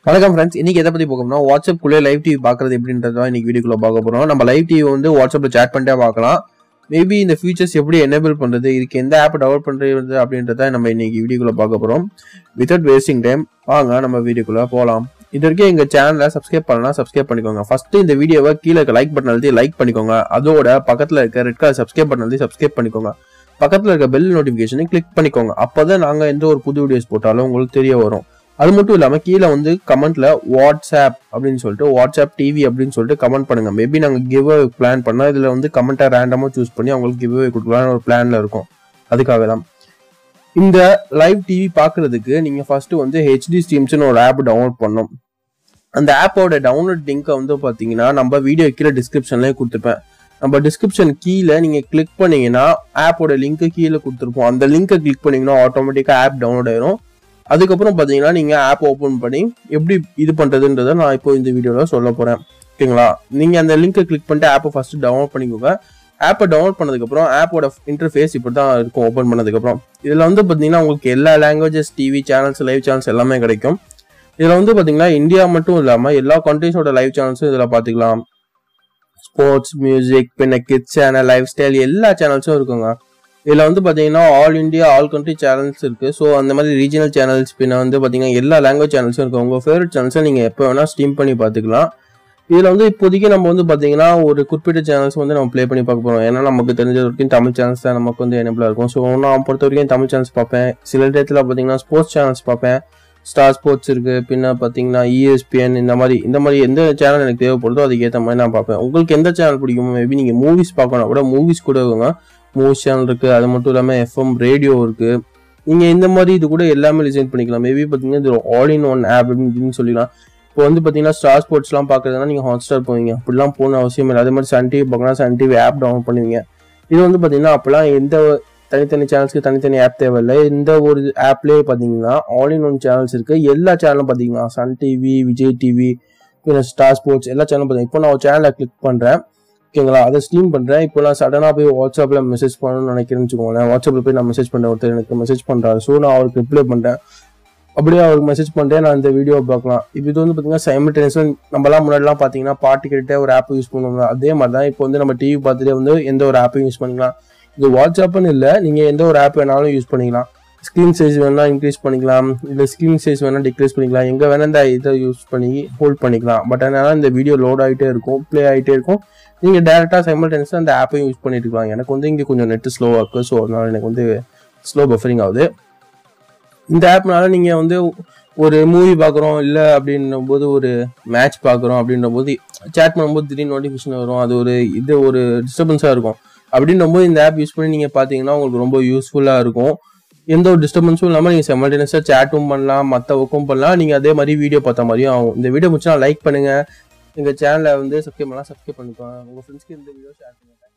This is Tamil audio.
வணக்கம் ஃப்ரெண்ட்ஸ். இன்னைக்கு எதை பத்தி பார்க்க போறோம், வாட்ஸ்அப் குள்ளே லைவ் டிவி பாக்குறது எப்படின்றத இன்னைக்கு வீடியோக்குள்ள பார்க்க போறோம். நம்ம லைவ் டிவி வந்து வாட்ஸ்அப்ல சேட் பண்ணிட்டே பார்க்கலாம். மேபி இந்த ஃபீச்சர்ஸ் எப்படி எனேபிள் பண்றது, இதுக்கு எந்த ஆப் டவுன்லோட் பண்றது அப்படின்றத நம்ம இன்னைக்கு வீடியோக்குள்ள பார்க்க போறோம். வித்வுட் வேஸ்டிங் டைம் வாங்க நம்ம வீடியோக்குள்ள போகலாம். இது வரைக்கும் எங்க சேனலை சப்ஸ்கிரைப் பண்ணலாம், சப்ஸ்கிரைப் பண்ணிக்கோங்க. ஃபர்ஸ்ட் இந்த வீடியோவை கீழே இருக்க லைக் பட்டன் அழுத்தி லைக் பண்ணிக்கோங்க. அதோட பக்கத்துல இருக்க ரெட் கலர் சப்ஸ்கிரைப் பட்டன் அழுத்தி சப்ஸ்கிரைப் பண்ணிக்கோங்க. பக்கத்துல இருக்க பெல் நோட்டிபிகேஷனை கிளிக் பண்ணிக்கோங்க. அப்பதான் நாங்க எந்த ஒரு புது வீடியோஸ் போட்டாலும் உங்களுக்கு தெரிய வரும். அது மட்டும் இல்லாம கீழே வந்து கமெண்ட்ல வாட்ஸ்அப் அப்படின்னு சொல்லிட்டு வாட்ஸ்அப் டிவி அப்படின்னு சொல்லிட்டு கமெண்ட் பண்ணுங்க. மேபி நாங்க கிவ் அவே பிளான் பண்ணா இதுல வந்து கமெண்ட்டை ரேண்டமா சூஸ் பண்ணி அவங்களுக்கு கிவ் அவே கொடுக்கலாம்னு ஒரு பிளான்ல இருக்கும். அதுக்காக தான் இந்த லைவ் டிவி பாக்குறதுக்கு நீங்க ஃபர்ஸ்ட் வந்து HD ஸ்ட்ரீம்ஸ்னு ஒரு ஆப் டவுன்லோட் பண்ணணும். அந்த ஆப்போட டவுன்லோட் லிங்கை வந்து பாத்தீங்கன்னா நம்ம வீடியோ கீழே டிஸ்கிரிப்ஷன்லயே கொடுத்துருப்பேன். நம்ம டிஸ்கிரிப்ஷன் கீழே நீங்க கிளிக் பண்ணீங்கன்னா ஆப்போட லிங்க் கீழே கொடுத்துருப்போம். அந்த லிங்கை கிளிக் பண்ணீங்கன்னா ஆட்டோமேட்டிக்கா ஆப் டவுன்லோட் ஆயிரும். அதுக்கப்புறம் பார்த்தீங்கன்னா நீங்கள் ஆப் ஓப்பன் பண்ணி எப்படி இது பண்ணுறதுன்றதை நான் இப்போ இந்த வீடியோவில் சொல்ல போகிறேன். ஓகேங்களா? நீங்கள் அந்த லிங்கை கிளிக் பண்ணிட்டு ஆப்பை ஃபஸ்ட்டு டவுன்லோட் பண்ணிக்கோங்க. ஆப்பை டவுன்லோட் பண்ணதுக்கப்புறம் ஆப்போட இன்டர்ஃபேஸ் இப்படி தான் இருக்கும் ஓப்பன் பண்ணதுக்கப்புறம். இதில் வந்து பார்த்தீங்கன்னா உங்களுக்கு எல்லா languages TV channels live channels எல்லாமே கிடைக்கும். இதில் வந்து பார்த்தீங்கன்னா இந்தியா மட்டும் இல்லாமல் எல்லா கண்ட்ரீஸோட லைவ் சேனல்ஸும் இதில் பார்த்துக்கலாம். ஸ்போர்ட்ஸ், மியூசிக், பின்ன கிட்ஸ் சேனல், லைஃப் ஸ்டைல் எல்லா சேனல்ஸும் இருக்குங்க. இதில் வந்து பார்த்தீங்கன்னா all India all country channels இருக்குது. ஸோ அந்த மாதிரி ரீஜனல் சேனல்ஸ் பின்ன வந்து பார்த்தீங்கன்னா எல்லா லாங்குவேஜ் சேனல்ஸும் இருக்குது. உங்கள் ஃபேவரட் சேனல்ஸை நீங்கள் எப்போ வேணால் ஸ்ட்ரீம் பண்ணி பார்த்துக்கலாம். இதில் வந்து இப்போதைக்கு நம்ம வந்து பார்த்தீங்கன்னா ஒரு குறிப்பிட்ட சேனல்ஸ் வந்து நம்ம ப்ளே பண்ணி பார்க்க போகிறோம். ஏன்னா நமக்கு தெரிஞ்ச வரைக்கும் தமிழ் சேனல்ஸ் தான் நமக்கு வந்து எனேபிளாக இருக்கும். ஸோ நான் பொறுத்த வரைக்கும் தமிழ் சேனல்ஸ் பார்ப்பேன். சில இடத்துல பார்த்தீங்கன்னா ஸ்போர்ட்ஸ் சேனல்ஸ் பார்ப்பேன். ஸ்டார் ஸ்போர்ட்ஸ் இருக்குது, பின்ன பார்த்தீங்கன்னா ESPN இந்த மாதிரி எந்த சேனல் எனக்கு தேவைப்படுதோ அதுக்கேற்ற மாதிரி நான் பார்ப்பேன். உங்களுக்கு எந்த சேனல் பிடிக்குமோ, மேபி நீங்கள் மூவிஸ் பார்க்கணும் கூட மூவிஸ் கூட இருக்குங்க. மூவிஸ் சேனல் இருக்குது. அது மட்டும் இல்லாமல் FM ரேடியோ இருக்குது. நீங்கள் இந்த மாதிரி இது கூட எல்லாமே லிசன் பண்ணிக்கலாம். மேபி பார்த்தீங்கன்னா இது ஆல் இன் ஒன் ஆப் அப்படின்னு சொல்லிக்கலாம். இப்போ வந்து பார்த்தீங்கன்னா ஸ்டார் ஸ்போர்ட்ஸ்லாம் பார்க்குறதுனா நீங்கள் ஹாட்ஸ்டார் போவீங்க, அப்படிலாம் போகணும் அவசியம் இல்லை. அதே மாதிரி சன் டிவி பார்க்கணும், சன் டிவி ஆப் டவுன்லோட் பண்ணுவீங்க. இது வந்து பார்த்தீங்கன்னா அப்போலாம் எந்த தனித்தனி சேனல்ஸ்க்கு தனித்தனி ஆப் தேவையில்லை. இந்த ஒரு ஆப்லேயே பார்த்தீங்கன்னா ஆல் இன் ஒன் சேனல்ஸ் இருக்குது. எல்லா சேனலும் பார்த்தீங்கன்னா சன் டிவி, விஜய் டிவி, பின்ன ஸ்டார் ஸ்போர்ட்ஸ் எல்லா சேனலும் பார்த்தீங்கன்னா இப்போ நான் ஒரு சேனலை கிளிக் பண்ணுறேன். ஓகேங்களா? அதை ஸ்ட்ரீம் பண்ணுறேன். இப்போ நான் சடனாக போய் வாட்ஸ்அப்பில் மெசேஜ் பண்ணணும்னு நினைக்கிறேன்னு வச்சுக்கோங்களேன். வாட்ஸ்அப்பில் போய் நான் மெசேஜ் பண்ணுறேன், ஒருத்தர் எனக்கு மெசேஜ் பண்ணுறாரு. ஸோ நான் அவருக்கு ரிப்ளை பண்ணுறேன். அப்படியே அவருக்கு மெசேஜ் பண்ணிட்டேன், நான் இந்த வீடியோவை பார்க்கலாம். இப்போ இது வந்து பார்த்தீங்கன்னா சைமல்டேனியஸாக நம்மளாம் முன்னாடிலாம் பார்த்தீங்கன்னா பாட்டு கேட்டுகிட்டே ஒரு ஆப் யூஸ் பண்ணுவாங்க. அதே மாதிரி தான் இப்போ வந்து நம்ம டிவி பார்த்துட்டே வந்து எந்த ஒரு ஆப்பையும் யூஸ் பண்ணிக்கலாம். இது வாட்ஸ்அப்னு இல்லை, நீங்கள் எந்த ஒரு ஆப் வேணாலும் யூஸ் பண்ணிக்கலாம். ஸ்க்ரீன் சைஸ் வேணால் இன்க்ரீஸ் பண்ணிக்கலாம், இல்லை ஸ்க்ரீன் சைஸ் வேணால் டிக்ரீஸ் பண்ணிக்கலாம். எங்கே வேணால் இந்த இதை யூஸ் பண்ணி ஹோல்ட் பண்ணிக்கலாம். பட் அதனால் இந்த வீடியோ லோட் ஆகிட்டே இருக்கும், ப்ளே ஆகிட்டே இருக்கும். நீங்கள் டேரெக்டாக சைமல்டேனியஸாக அந்த ஆப்பையும் யூஸ் பண்ணிட்டு இருக்கலாம். எனக்கு வந்து இங்கே கொஞ்சம் நெட்டு ஸ்லோவாக இருக்குது. ஸோ அதனால் எனக்கு வந்து ஸ்லோ பஃபரிங் ஆகுது. இந்த ஆப்னால நீங்கள் வந்து ஒரு மூவி பார்க்குறோம் இல்லை அப்படின்னும் போது, ஒரு மேட்ச் பார்க்குறோம் அப்படின்னும் போது சேட் பண்ணும்போது திடீர்னு நோட்டிஃபிகேஷன் வரும். அது ஒரு டிஸ்டர்பன்ஸாக இருக்கும். அப்படின்னும் போது இந்த ஆப் யூஸ் பண்ணி நீங்கள் பார்த்தீங்கன்னா உங்களுக்கு ரொம்ப யூஸ்ஃபுல்லாக இருக்கும். எந்த ஒரு டிஸ்டர்பன்ஸும் இல்லாமல் நீங்கள் சைமல்டேனியஸாக சேட்டும் பண்ணலாம், மற்ற ஒர்க்கும் பண்ணலாம். நீங்கள் அதே மாதிரி வீடியோ பார்த்த மாதிரியும் ஆகும். இந்த வீடியோ முடிச்சுனா லைக் பண்ணுங்கள். எங்கள் சேனலை வந்து சப்ஸ்கிரைப் பண்ணிக்கோங்க. உங்கள் ஃப்ரெண்ட்ஸ்க்கு இந்த வீடியோ ஷேர் பண்ணுங்கள்.